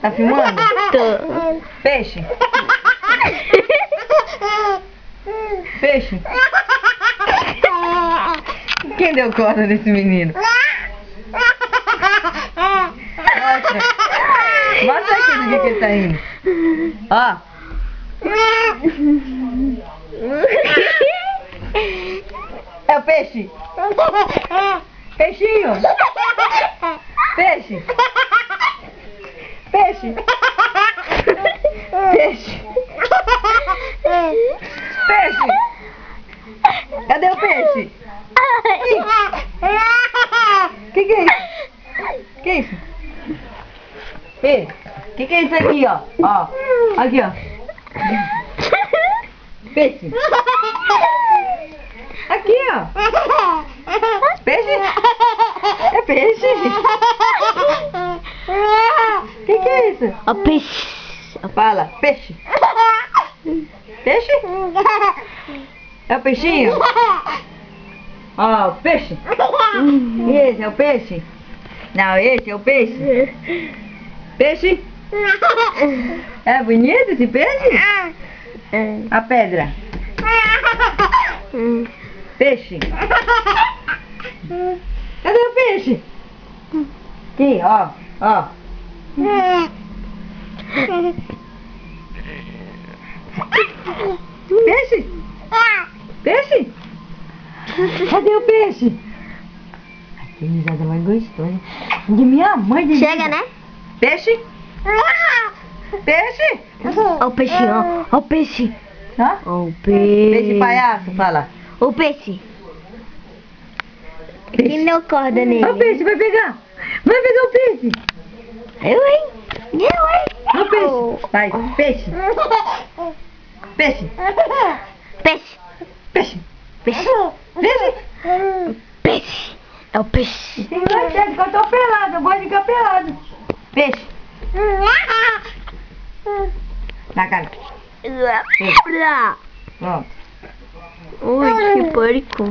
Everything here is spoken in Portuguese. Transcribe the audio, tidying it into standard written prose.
Tá filmando? Tô. Peixe. Peixe. Quem deu corda nesse menino? Mostra. Mostra aqui do que ele tá indo. Ó. É o peixe. Peixinho. Peixe. Peixe. Peixe. Peixe. Cadê o peixe? Que é isso? Que é isso? Ei, que é isso aqui, ó? Ó, aqui, ó. Peixe. Aqui, ó. Peixe? É peixe? Que é isso? Ó, peixe. Fala, peixe. Peixe? É o peixinho? Ó, peixe. Esse é o peixe? Não, esse é o peixe. Peixe? É bonito esse peixe? A pedra. Peixe. Cadê o peixe? Aqui, ó, ó. Peixe? Peixe? Cadê o peixe? Que risada mais gostosa. De minha mãe. De Chega, né? Peixe? Peixe? Ó o peixinho, ó. Ó o peixe. Hã? Ó o peixe. Peixe palhaço, fala. Ó o peixe. Quem deu corda nele? Ó o peixe, vai pegar. Vai pegar o peixe. Eu, hein? Ó o peixe. Vai, peixe. Peixe. Peixe. Peixe. Peixe. Peixe. Peixe. É o peixe. Tem mais tempo que eu tô pelado, eu gosto de ficar pelado. Peixe. Na cara. Pronto. Ui, que porco.